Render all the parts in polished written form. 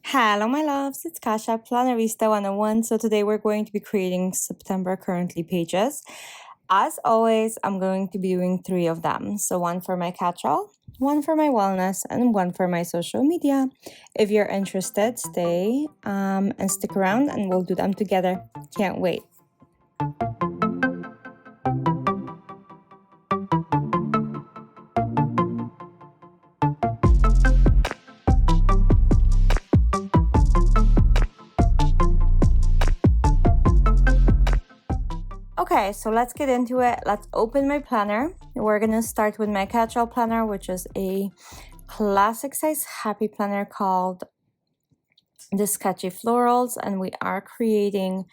Hello, my loves. It's Kasha, Plannerista 101. So today we're going to be creating September currently pages. As always, I'm going to be doing 3 of them. So one for my catch-all, one for my wellness, and one for my social media. If you're interested, stay and stick around and we'll do them together. Can't wait. Okay, so let's get into it. Let's open my planner. We're going to start with my catch-all planner, which is a classic size happy planner called the Sketchy Florals, and we are creating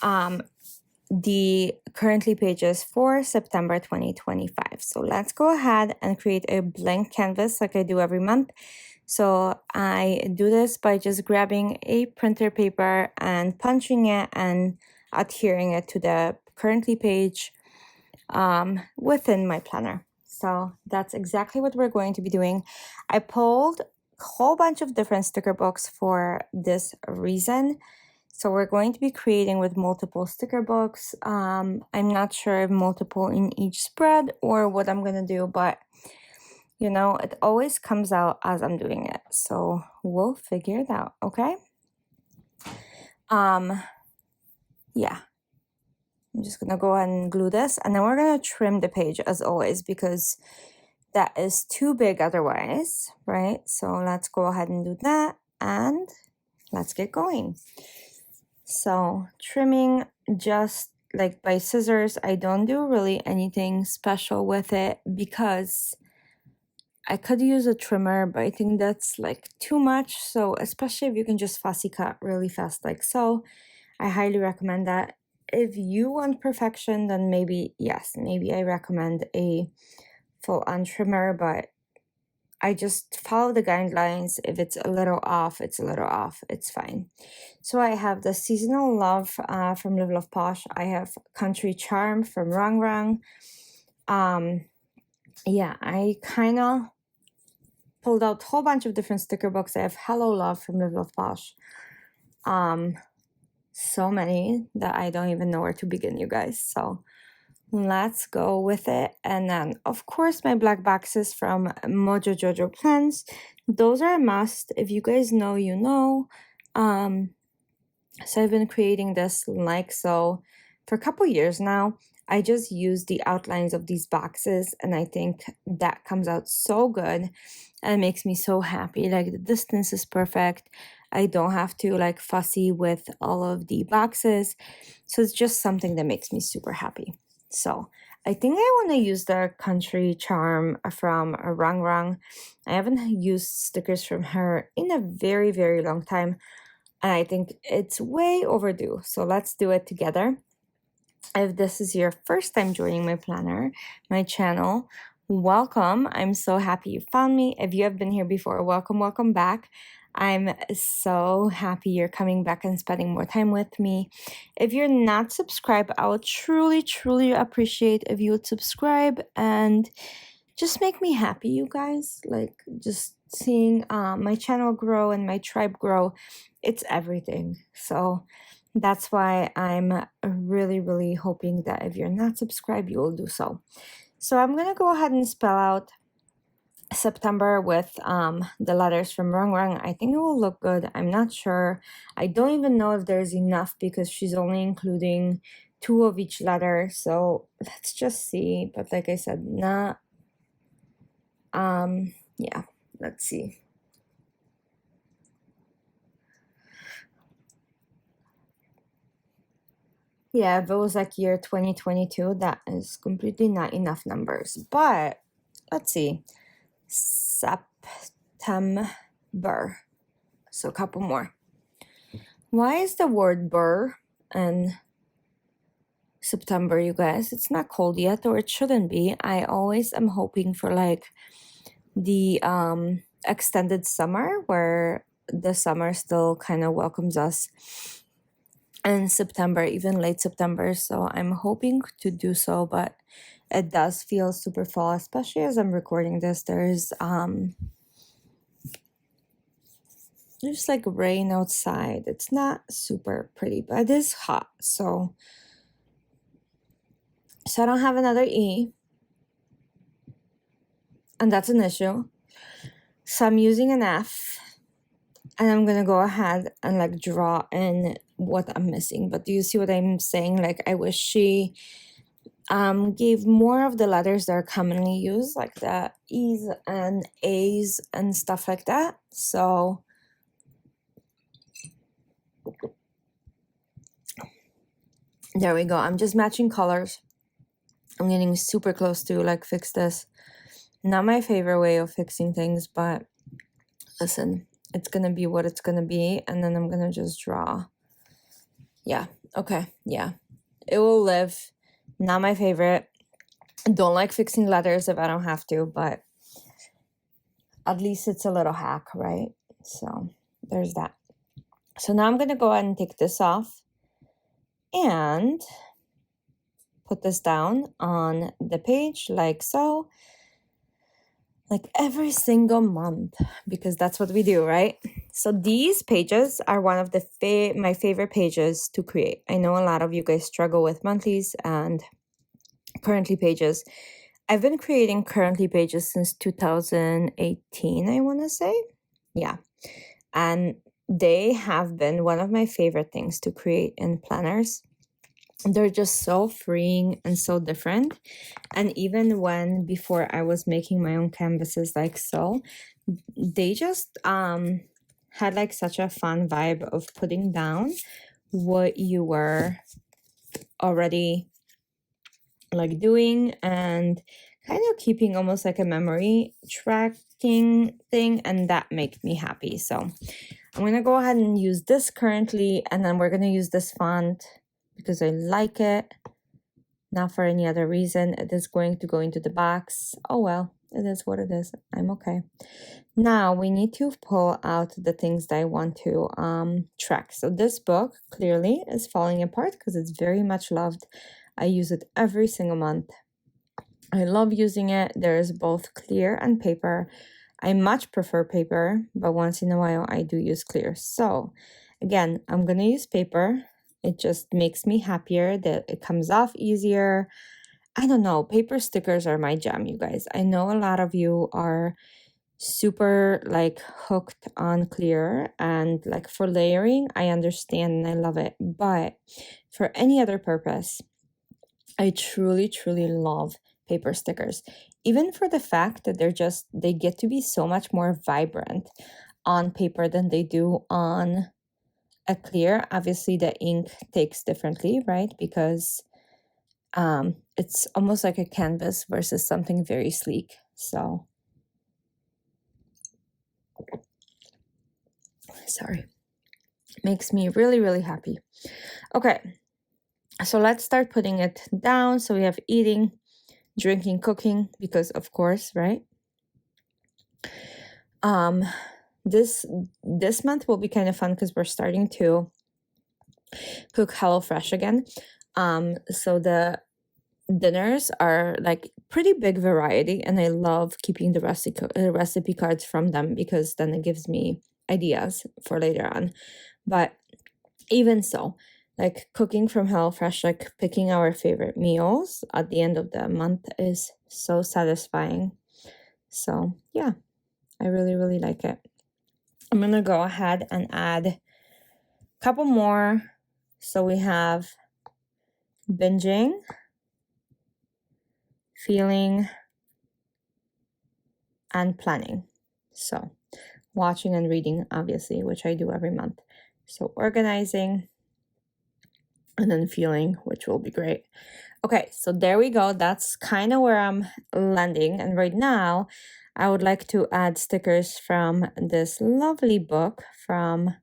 the currently pages for September 2025. So let's go ahead and create a blank canvas like I do every month. So I do this by just grabbing a printer paper and punching it and adhering it to the currently page within my planner. So that's exactly what we're going to be doing. I pulled a whole bunch of different sticker books for this reason. So we're going to be creating with multiple sticker books. I'm not sure if multiple in each spread or what I'm going to do, but you know, it always comes out as I'm doing it. So we'll figure it out, okay? Yeah. I'm just gonna go ahead and glue this, and then we're gonna trim the page as always because that is too big otherwise, right? So let's go ahead and do that, and let's get going. So trimming just like by scissors, I don't do really anything special with it because I could use a trimmer, but I think that's like too much. So especially if you can just fussy cut really fast like so, I highly recommend that. If you want perfection, then maybe, yes, maybe I recommend a full-on trimmer, but I just follow the guidelines. If it's a little off, it's a little off. It's fine. So I have the Seasonal Love from Live Love Posh. I have Country Charm from RongRong. Yeah, I kind of pulled out a whole bunch of different sticker books. I have Hello Love from Live Love Posh. So many that I don't even know where to begin, you guys. So let's go with it. And then, of course, my black boxes from Mojo Jojo Plans. Those are a must. If you guys know, you know. So I've been creating this like so for a couple years now. I just use the outlines of these boxes, and I think that comes out so good and makes me so happy. Like the distance is perfect. I don't have to like fussy with all of the boxes. So it's just something that makes me super happy. So I think I want to use the Country Charm from RongRong. I haven't used stickers from her in a very, very long time. And I think it's way overdue. So let's do it together. If this is your first time joining my planner, my channel, welcome. I'm so happy you found me. If you have been here before, welcome, welcome back. I'm so happy you're coming back and spending more time with me. If you're not subscribed, I would truly, truly appreciate if you would subscribe and just make me happy, you guys. Like just seeing my channel grow and my tribe grow, it's everything. So that's why I'm really, really hoping that if you're not subscribed, you will do so. So I'm going to go ahead and spell out September with the letters from RongRong. I think it will look good. I'm not sure. I don't even know if there's enough because she's only including 2 of each letter. So let's just see. But like I said, not, yeah, let's see. Yeah, if it was like year 2022, that is completely not enough numbers. But let's see. September. So a couple more. Why is the word burr and September, you guys? It's not cold yet, or it shouldn't be. I always am hoping for like the extended summer where the summer still kind of welcomes us in September, even late September. So I'm hoping to do so, but it does feel super fall, especially as I'm recording this. There's There's like rain outside. It's not super pretty, but it is hot. So I don't have another E, and that's an issue. So I'm using an F, and I'm gonna go ahead and like draw in what I'm missing. But do you see what I'm saying? Like I wish she gave more of the letters that are commonly used, like the E's and A's and stuff like that. So there we go. I'm just matching colors. I'm getting super close to like fix this. Not my favorite way of fixing things, but listen, it's gonna be what it's gonna be, and then I'm gonna just draw. Yeah, okay, yeah. It will live. Not my favorite. Don't like fixing letters if I don't have to, but at least it's a little hack, right? So there's that. So now I'm gonna go ahead and take this off and put this down on the page like so, like every single month, because that's what we do, right? So these pages are one of the my favorite pages to create. I know a lot of you guys struggle with monthlies and currently pages. I've been creating currently pages since 2018, I want to say. Yeah. And they have been one of my favorite things to create in planners. They're just so freeing and so different. And even when before I was making my own canvases like so, they just had like such a fun vibe of putting down what you were already like doing and kind of keeping almost like a memory tracking thing, and that made me happy. So I'm gonna go ahead and use this currently, and then we're gonna use this font because I like it, not for any other reason. It is going to go into the box. Oh well, it is what it is. I'm okay. Now we need to pull out the things that I want to track. So this book clearly is falling apart because it's very much loved. I use it every single month. I love using it. There's both clear and paper. I much prefer paper, but once in a while I do use clear. So again, I'm gonna use paper. It just makes me happier that it comes off easier. I don't know, paper stickers are my jam, you guys. I know a lot of you are super like hooked on clear, and like for layering, I understand and I love it. But for any other purpose, I truly, truly love paper stickers, even for the fact that they get to be so much more vibrant on paper than they do on a clear. Obviously the ink takes differently, right? Because it's almost like a canvas versus something very sleek. So sorry, makes me really, really happy. Okay, so let's start putting it down. So we have eating, drinking, cooking, because of course, right? This month will be kind of fun because we're starting to cook HelloFresh again. So the dinners are like pretty big variety, and I love keeping the recipe cards from them because then it gives me ideas for later on. But even so, like cooking from HelloFresh, like picking our favorite meals at the end of the month is so satisfying. So yeah, I really, really like it. I'm gonna go ahead and add a couple more. So we have binging, feeling, and planning. So watching and reading, obviously, which I do every month. So organizing, and then feeling, which will be great. Okay, so there we go. That's kind of where I'm landing. And right now, I would like to add stickers from this lovely book from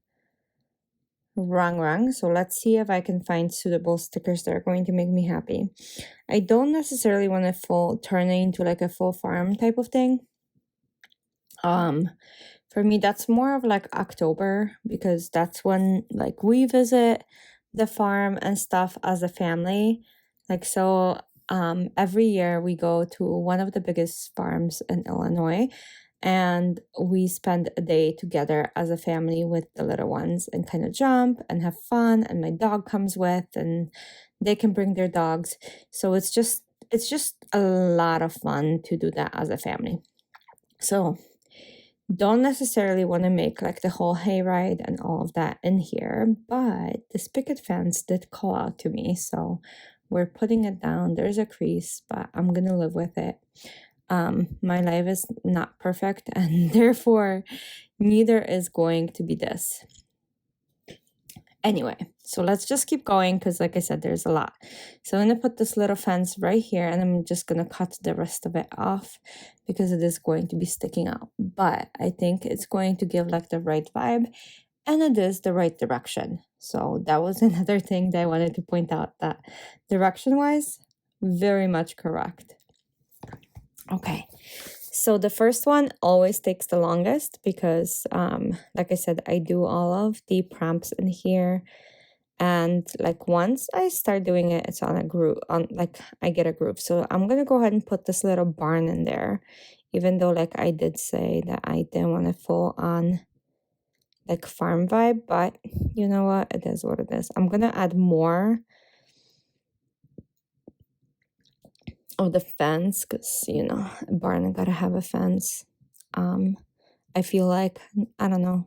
RongRong. So let's see if I can find suitable stickers that are going to make me happy. I don't necessarily want to turn it into like a full farm type of thing. For me, that's more of like October, because that's when like we visit the farm and stuff as a family. Like so every year we go to one of the biggest farms in Illinois, and we spend a day together as a family with the little ones and kind of jump and have fun, and my dog comes with, and they can bring their dogs. So it's just a lot of fun to do that as a family. So don't necessarily want to make like the whole hayride and all of that in here, but this picket fence did call out to me, so we're putting it down. There's a crease, but I'm gonna live with it. My life is not perfect, and therefore neither is going to be this. Anyway, so let's just keep going, because like I said, there's a lot. So I'm gonna put this little fence right here, and I'm just gonna cut the rest of it off because it is going to be sticking out. But I think it's going to give like the right vibe, and it is the right direction. So that was another thing that I wanted to point out, that direction-wise, very much correct. Okay, so the first one always takes the longest because, like I said, I do all of the prompts in here. And like once I start doing it, it's on a groove, I get a groove. So I'm gonna go ahead and put this little barn in there, even though like I did say that I didn't want to full on like farm vibe, but you know what? It is what it is. I'm gonna add more of the fence because, you know, a barn gotta have a fence. I feel like, I don't know,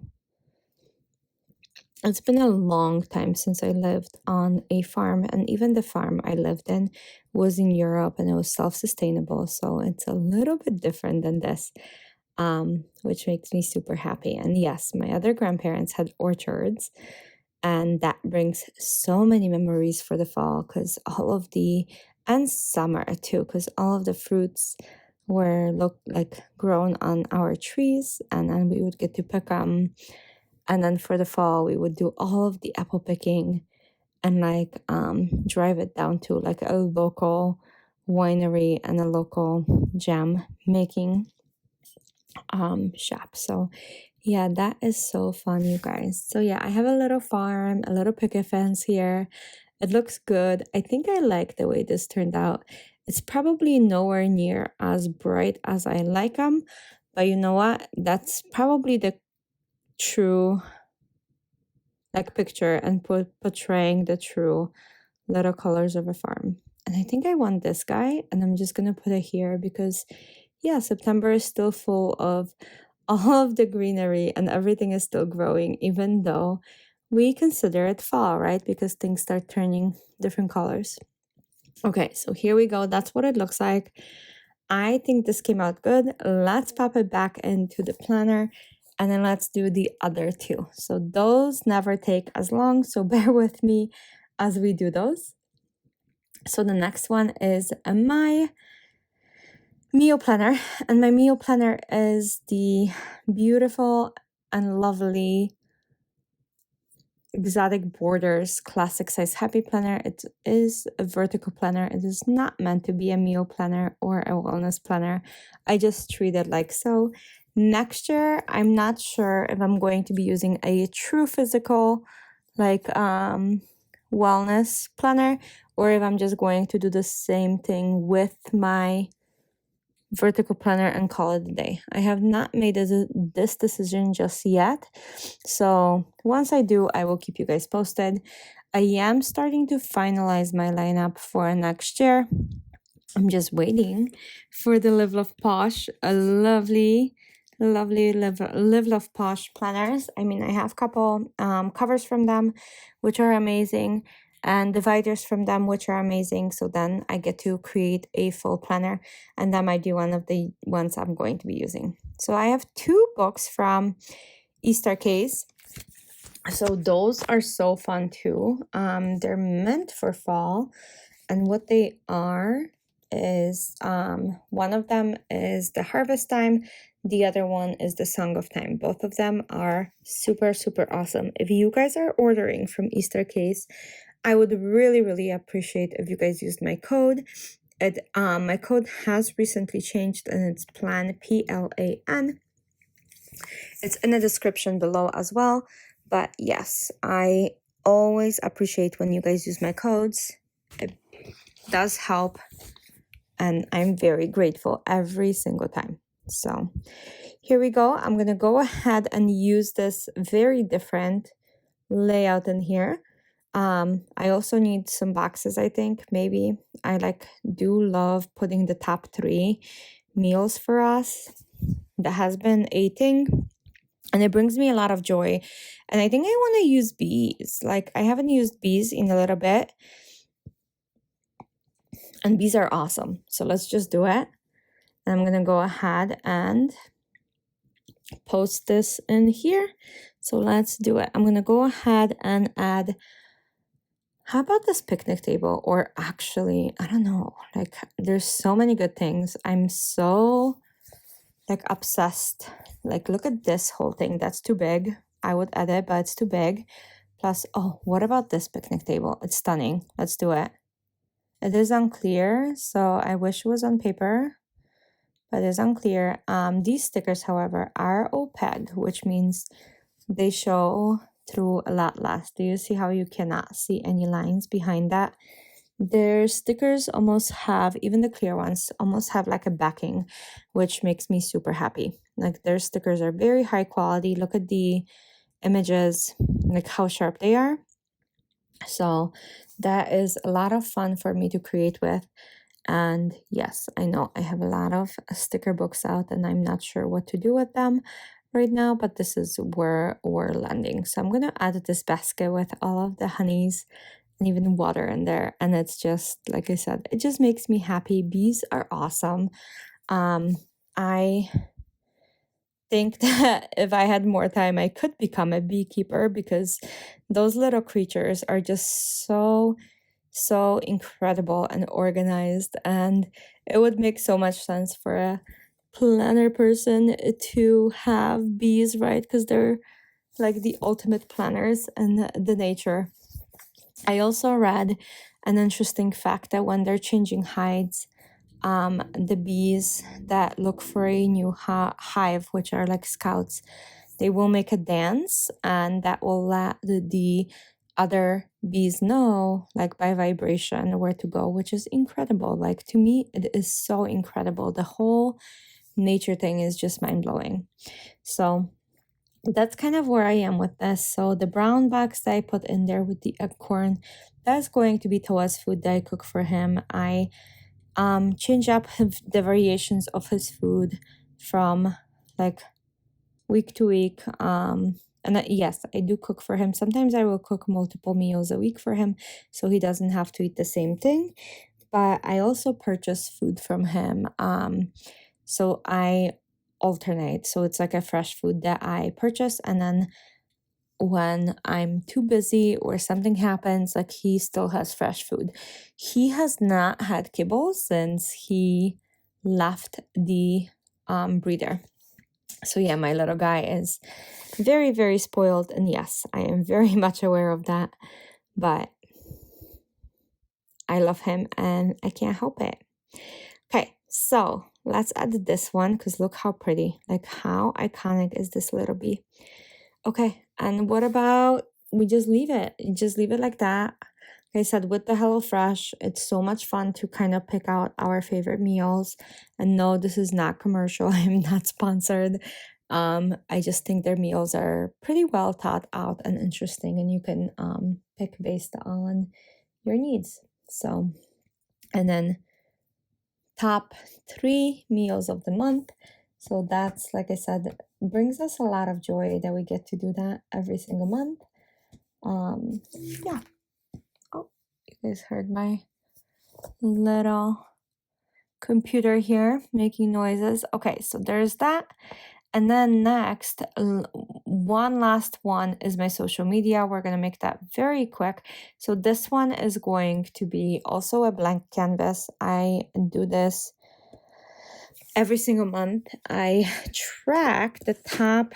it's been a long time since I lived on a farm, and even the farm I lived in was in Europe and it was self-sustainable, so it's a little bit different than this, which makes me super happy. And yes, my other grandparents had orchards, and that brings so many memories for the fall because and summer too, because all of the fruits were grown on our trees, and then we would get to pick them. And then for the fall, we would do all of the apple picking and drive it down to like a local winery and a local jam making shop. So yeah, that is so fun, you guys. So yeah, I have a little farm, a little picket fence here. It looks good. I think I like the way this turned out. It's probably nowhere near as bright as I like them, but you know what? That's probably the true picture and portraying the true little colors of a farm. And I think I want this guy, and I'm just gonna put it here because yeah, September is still full of all of the greenery and everything is still growing, even though we consider it fall, right? Because things start turning different colors. Okay, so here we go. That's what it looks like. I think this came out good. Let's pop it back into the planner, and then let's do the other two. So those never take as long, so bear with me as we do those. So the next one is my meal planner, and my meal planner is the beautiful and lovely Exotic Borders classic size happy planner. It is a vertical planner. It is not meant to be a meal planner or a wellness planner. I just treat it like so. Next year, I'm not sure if I'm going to be using a true physical wellness planner, or if I'm just going to do the same thing with my vertical planner and call it a day. I have not made this decision just yet. So once I do, I will keep you guys posted. I am starting to finalize my lineup for next year. I'm just waiting for the Live Love Posh, a lovely Live Love Posh planners. I mean, I have a couple covers from them, which are amazing, and dividers from them, which are amazing. So then I get to create a full planner, and that might be one of the ones I'm going to be using. So I have 2 books from eStarCase. So those are so fun too. They're meant for fall, and what they are is one of them is the Harvest Time, the other one is the Song of Time. Both of them are super awesome. If you guys are ordering from eStarCase, I would really appreciate if you guys used my code. My code has recently changed, and it's PLAN, PLAN. It's in the description below as well. But yes, I always appreciate when you guys use my codes. It does help, and I'm very grateful every single time. So here we go. I'm going to go ahead and use this very different layout in here. I also need some boxes, I think. Maybe I do love putting the top 3 meals for us that has been eating, and it brings me a lot of joy. And I think I want to use bees. Like, I haven't used bees in a little bit, and bees are awesome. So let's just do it. And I'm going to go ahead and post this in here. So let's do it. I'm going to go ahead and add, how about this picnic table? Or actually, I don't know, like there's so many good things. I'm so like obsessed. Like, look at this whole thing. That's too big. I would edit, but it's too big. Plus, oh, what about this picnic table? It's stunning. Let's do it. It is unclear, so I wish it was on paper, but it's unclear. These stickers, however, are opaque, which means they show through a lot less. Do you see how you cannot see any lines behind that? Their stickers almost have, even the clear ones, almost have like a backing, which makes me super happy. Like, their stickers are very high quality. Look at the images, like how sharp they are. So that is a lot of fun for me to create with. And yes, I know I have a lot of sticker books out and I'm not sure what to do with them right now, but this is where we're landing. So I'm going to add this basket with all of the honeys and even water in there. And it's just, like I said, it just makes me happy. Bees are awesome. I think that if I had more time, I could become a beekeeper because those little creatures are just so incredible and organized, and it would make so much sense for a planner person to have bees, right? Because they're like the ultimate planners in the nature. I also read an interesting fact that when they're changing hides, the bees that look for a new hive, which are like scouts, they will make a dance, and that will let the other bees know, like by vibration, where to go, which is incredible. Like, to me, it is so incredible. The whole nature thing is just mind-blowing. So that's kind of where I am with this. So the brown box that I put in there with the acorn, that's going to be Toa's food that I cook for him. I change up the variations of his food from like week to week. And yes, I do cook for him. Sometimes I will cook multiple meals a week for him so he doesn't have to eat the same thing. But I also purchase food from him. So I alternate. So it's like a fresh food that I purchase, and then when I'm too busy or something happens, like, he still has fresh food. He has not had kibble since he left the breeder. So yeah, my little guy is very, very spoiled. And yes, I am very much aware of that. But I love him and I can't help it. Okay, so let's add this one because look how pretty. Like, how iconic is this little bee? Okay, and what about we just leave it? Just leave it like that. Like I said, with the HelloFresh, it's so much fun to kind of pick out our favorite meals. And no, this is not commercial. I'm not sponsored. I just think their meals are pretty well thought out and interesting, and you can pick based on your needs. So, and then top 3 meals of the month. So that's, like I said, brings us a lot of joy that we get to do that every single month. Yeah. Oh, you guys heard my little computer here making noises. Okay, so there's that. And then next, one last one is my social media. We're going to make that very quick. So this one is going to be also a blank canvas. I do this every single month. I track the top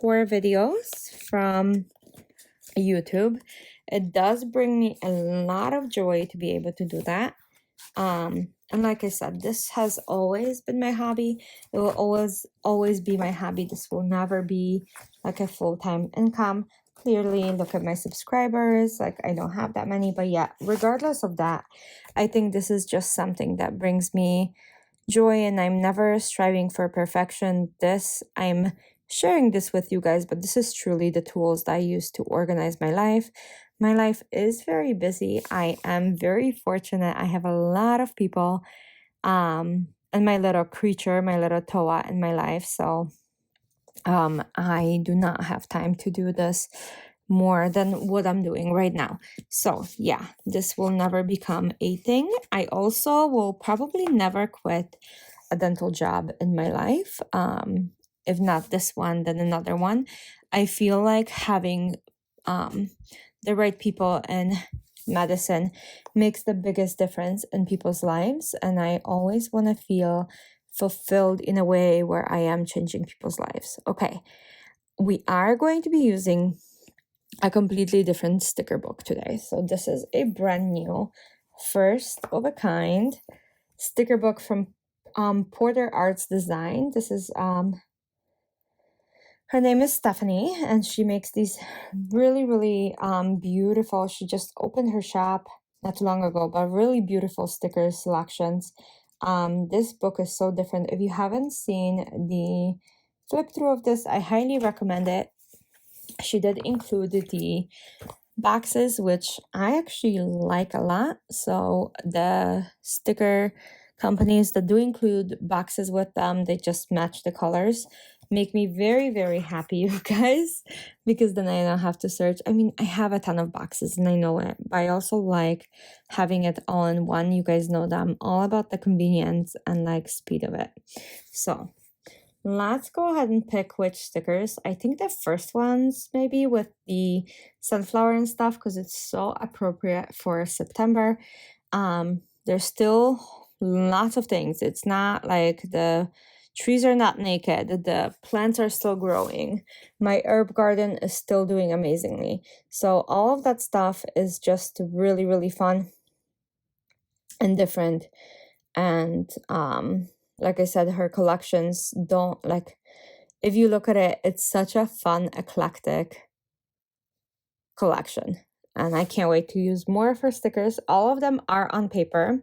4 videos from YouTube. It does bring me a lot of joy to be able to do that. And like I said, this has always been my hobby. It will always be my hobby. This will never be like a full-time income. Clearly, look at my subscribers. Like, I don't have that many, but yeah, regardless of that, I think this is just something that brings me joy, and I'm never striving for perfection. I'm sharing this with you guys, but this is truly the tools that I use to organize my life. My life is very busy. I am very fortunate. I have a lot of people and my little creature, my little Toa in my life. So I do not have time to do this more than what I'm doing right now. So yeah, this will never become a thing. I also will probably never quit a dental job in my life. If not this one, then another one. I feel like having the right people in medicine makes the biggest difference in people's lives. And I always want to feel fulfilled in a way where I am changing people's lives. Okay, we are going to be using a completely different sticker book today. So this is a brand new, first of a kind sticker book from Porter Arts Design. This is her name is Stephanie, and she makes these really beautiful. She just opened her shop not too long ago, but really beautiful sticker selections. This book is so different. If you haven't seen the flip through of this, I highly recommend it. She did include the boxes, which I actually like a lot. So the sticker companies that do include boxes with them, they just match the colors, make me very happy, you guys, because then I don't have to search. I mean, I have a ton of boxes and I know it, but I also like having it all in one. You guys know that I'm all about the convenience and like speed of it. So let's go ahead and pick which stickers. I think the first ones maybe with the sunflower and stuff, because it's so appropriate for September. There's still lots of things. It's not like the trees are not naked. The plants are still growing. My herb garden is still doing amazingly. So all of that stuff is just really fun and different. And like I said, her collections don't like, if you look at it, it's such a fun, eclectic collection. And I can't wait to use more of her stickers. All of them are on paper.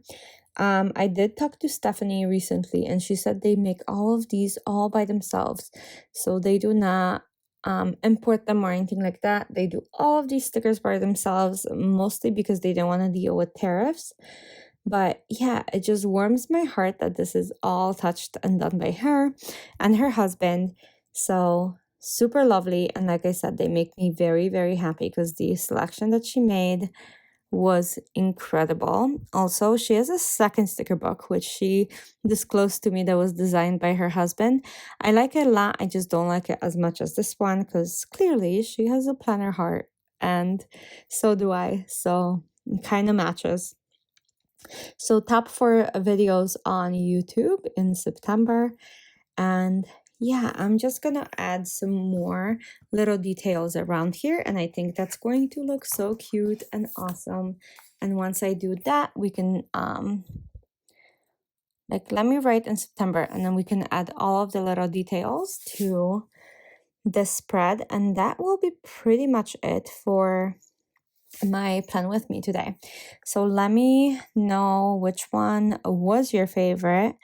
I did talk to Stephanie recently, and she said they make all of these all by themselves. So they do not import them or anything like that. They do all of these stickers by themselves, mostly because they don't want to deal with tariffs. But yeah, it just warms my heart that this is all touched and done by her and her husband. So super lovely. And like I said, they make me very happy because the selection that she made was incredible. Also, she has a second sticker book, which she disclosed to me that was designed by her husband. I like it a lot. I just don't like it as much as this one because clearly she has a planner heart and so do I. So it kind of matches. So top 4 videos on YouTube in September. And yeah, I'm just gonna add some more little details around here. And I think that's going to look so cute and awesome. And once I do that, we can, let me write in September and then we can add all of the little details to this spread. And that will be pretty much it for my plan with me today. So let me know which one was your favorite,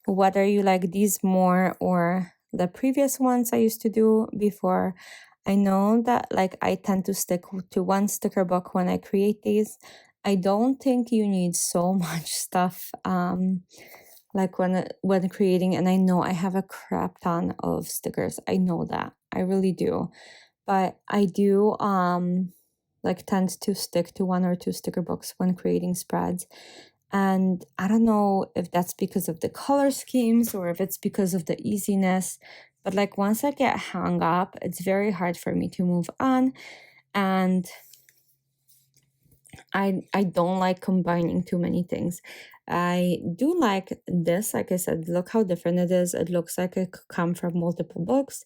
whether you like these more or the previous ones I used to do before. I know that I tend to stick to one sticker book when I create these. I don't think you need so much stuff when creating, and I know I have a crap ton of stickers. I know that. I really do. But I do tend to stick to 1 or 2 sticker books when creating spreads. And I don't know if that's because of the color schemes or if it's because of the easiness, but once I get hung up, it's very hard for me to move on. And I don't like combining too many things. I do like this. Like I said, look how different it is. It looks like it could come from multiple books.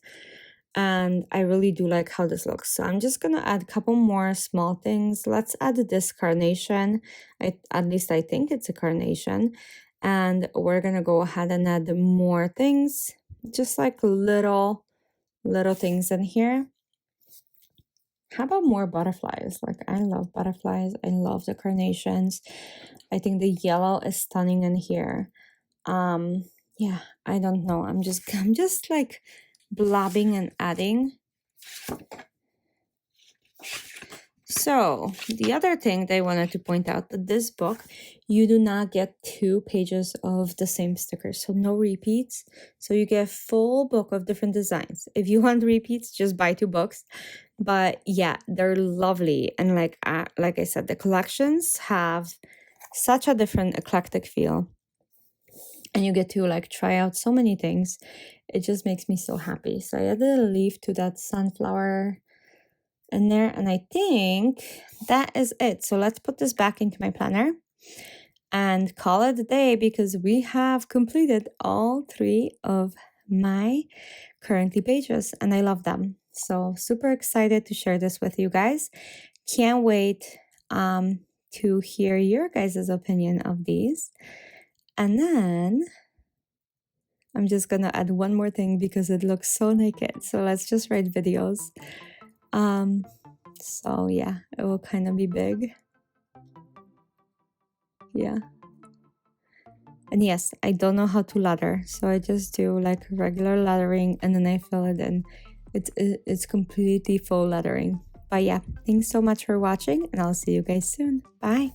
And I really do like how this looks. So I'm just going to add a couple more small things. Let's add this carnation. At least I think it's a carnation. And we're going to go ahead and add more things, just little things in here. How about more butterflies? I love butterflies. I love the carnations. I think the yellow is stunning in here. Yeah, I don't know. I'm just like blabbing and adding. So the other thing that I wanted to point out, that this book, you do not get 2 pages of the same stickers, so no repeats. So you get a full book of different designs. If you want repeats, just buy 2 books. But yeah, they're lovely, and like I said, the collections have such a different eclectic feel, and you get to like try out so many things. It just makes me so happy. So I added a leaf to that sunflower in there, and I think that is it. So let's put this back into my planner and call it a day, because we have completed all 3 of my currently pages, and I love them. So super excited to share this with you guys. Can't wait to hear your guys' opinion of these. And then I'm just gonna add one more thing because it looks so naked. So let's just write videos. So yeah, it will kind of be big. Yeah. And yes, I don't know how to lather, so I just do like regular lathering and then I fill it in. It's completely full lathering. But yeah, thanks so much for watching, and I'll see you guys soon. Bye.